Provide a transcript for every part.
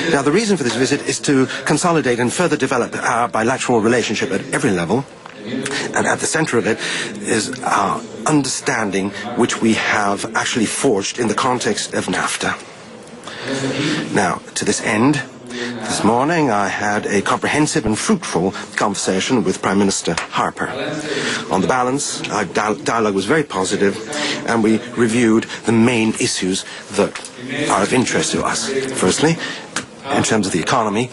Now, the reason for this visit is to consolidate and further develop our bilateral relationship at every level. And at the center of it is our understanding, which we have actually forged in the context of NAFTA. Now, to this end, this morning I had a comprehensive and fruitful conversation with Prime Minister Harper. On the balance, our dialogue was very positive, and we reviewed the main issues that are of interest to us. Firstly, in terms of the economy,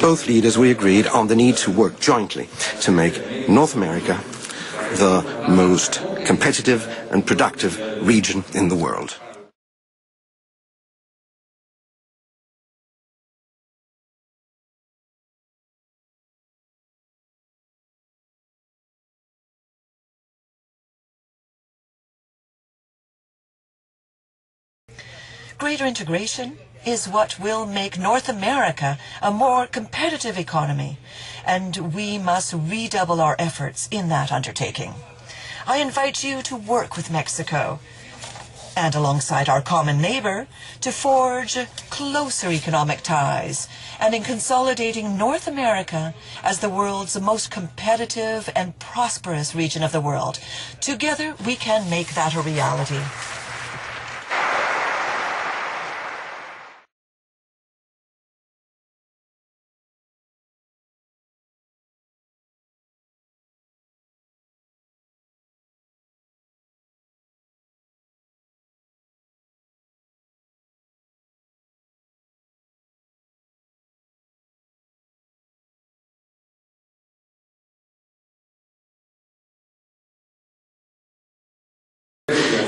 both leaders, we agreed on the need to work jointly to make North America the most competitive and productive region in the world. Greater integration is what will make North America a more competitive economy, and we must redouble our efforts in that undertaking. I invite you to work with Mexico and alongside our common neighbor to forge closer economic ties and in consolidating North America as the world's most competitive and prosperous region of the world. Together we can make that a reality.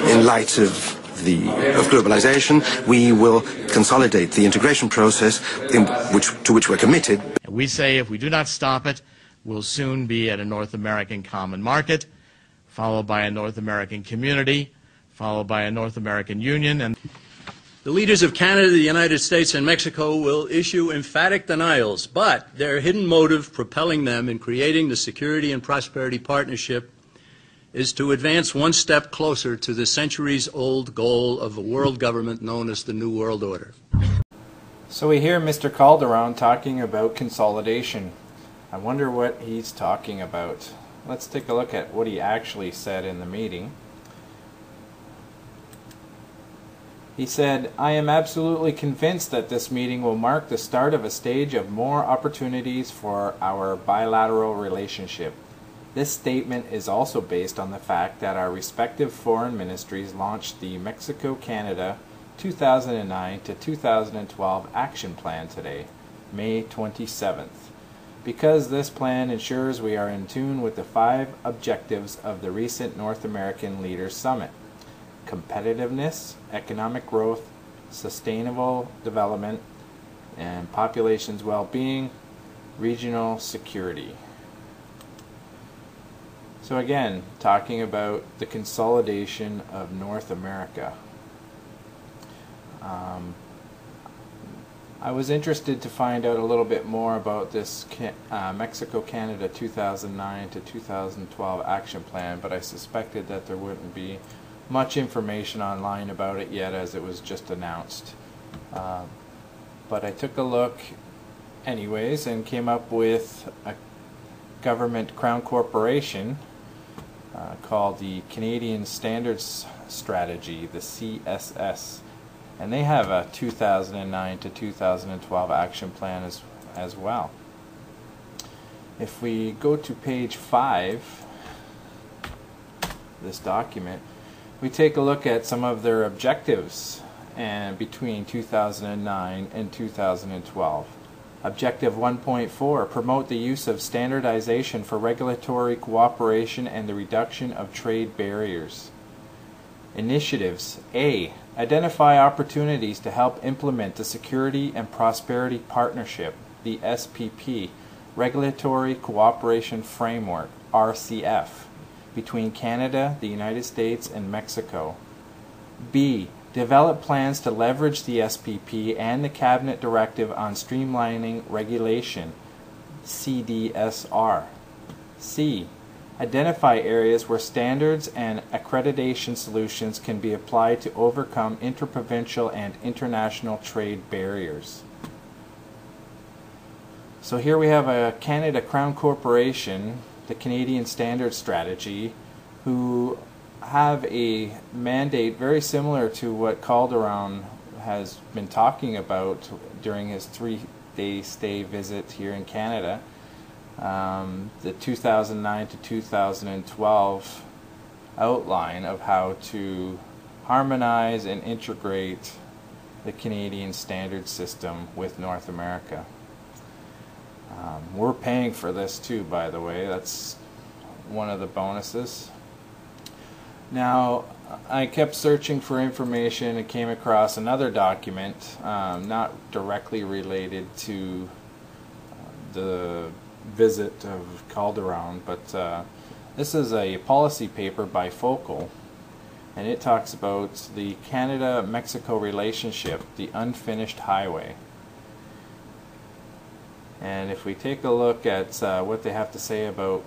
In light of globalization, we will consolidate the integration process to which we're committed. We say if we do not stop it, we'll soon be at a North American common market, followed by a North American community, followed by a North American Union. And the leaders of Canada, the United States, and Mexico will issue emphatic denials, but their hidden motive propelling them in creating the Security and Prosperity Partnership is to advance one step closer to the centuries-old goal of a world government known as the New World Order. So we hear Mr. Calderón talking about consolidation. I wonder what he's talking about. Let's take a look at what he actually said in the meeting. He said, "I am absolutely convinced that this meeting will mark the start of a stage of more opportunities for our bilateral relationship. This statement is also based on the fact that our respective foreign ministries launched the Mexico-Canada 2009 to 2012 Action Plan today, May 27th. Because this plan ensures we are in tune with the 5 objectives of the recent North American Leaders Summit: competitiveness, economic growth, sustainable development, and population's well-being, regional security." So again, talking about the consolidation of North America. I was interested to find out a little bit more about this Mexico-Canada 2009 to 2012 Action Plan, but I suspected that there wouldn't be much information online about it yet, as it was just announced. But I took a look anyways and came up with a government crown corporation called the Canadian Standards Strategy, the CSS, and they have a 2009 to 2012 action plan as well. If we go to page 5 this document, we take a look at some of their objectives and between 2009 and 2012. Objective 1.4, promote the use of standardization for regulatory cooperation and the reduction of trade barriers. Initiatives: A, identify opportunities to help implement the Security and Prosperity Partnership, the SPP, Regulatory Cooperation Framework, RCF, between Canada, the United States, and Mexico. B, develop plans to leverage the SPP and the Cabinet Directive on Streamlining Regulation, CDSR. C, identify areas where standards and accreditation solutions can be applied to overcome interprovincial and international trade barriers. So here we have a Canada Crown Corporation, the Canadian Standard Strategy, who have a mandate very similar to what Calderón has been talking about during his 3-day stay visit here in Canada. The 2009 to 2012 outline of how to harmonize and integrate the Canadian standard system with North America. We're paying for this too, by the way. That's one of the bonuses. Now, I kept searching for information and came across another document, not directly related to the visit of Calderón, but this is a policy paper by Focal, and it talks about the Canada-Mexico relationship, the unfinished highway. And if we take a look at what they have to say about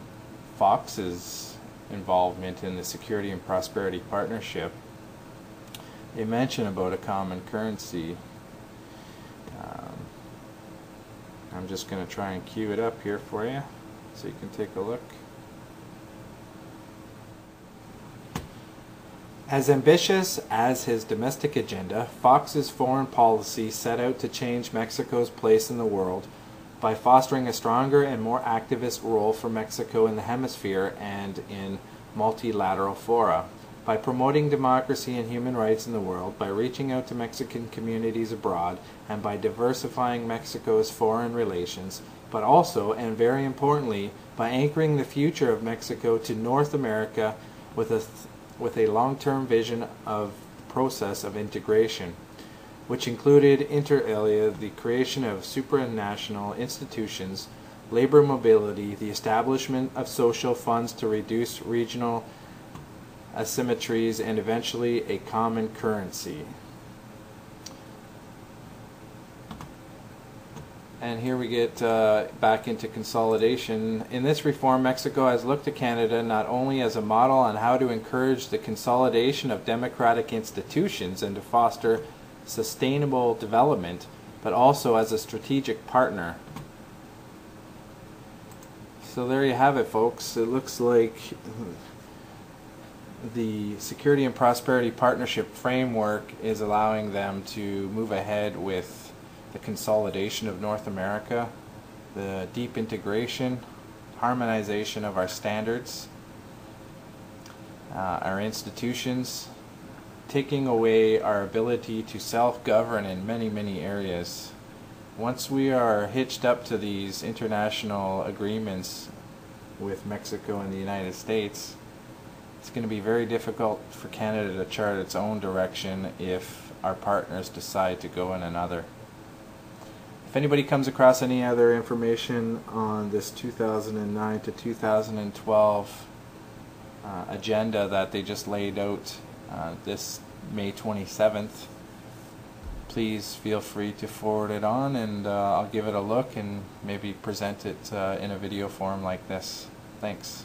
Fox's involvement in the Security and Prosperity Partnership, they mention about a common currency. I'm just going to try and cue it up here for you so you can take a look. As ambitious as his domestic agenda, Fox's foreign policy set out to change Mexico's place in the world by fostering a stronger and more activist role for Mexico in the hemisphere and in multilateral fora, by promoting democracy and human rights in the world, by reaching out to Mexican communities abroad, and by diversifying Mexico's foreign relations, but also, and very importantly, by anchoring the future of Mexico to North America with a long-term vision of process of integration, which included inter alia the creation of supranational institutions, labor mobility, the establishment of social funds to reduce regional asymmetries, and eventually a common currency. And here we get back into consolidation. In this reform, Mexico has looked to Canada not only as a model on how to encourage the consolidation of democratic institutions and to foster sustainable development, but also as a strategic partner. So there you have it, folks. It looks like the Security and Prosperity Partnership framework is allowing them to move ahead with the consolidation of North America, the deep integration, harmonization of our standards, our institutions, taking away our ability to self-govern in many, many areas. Once we are hitched up to these international agreements with Mexico and the United States, it's going to be very difficult for Canada to chart its own direction if our partners decide to go in another. If anybody comes across any other information on this 2009 to 2012 agenda that they just laid out this May 27th, please feel free to forward it on, and I'll give it a look and maybe present it in a video form like this. Thanks.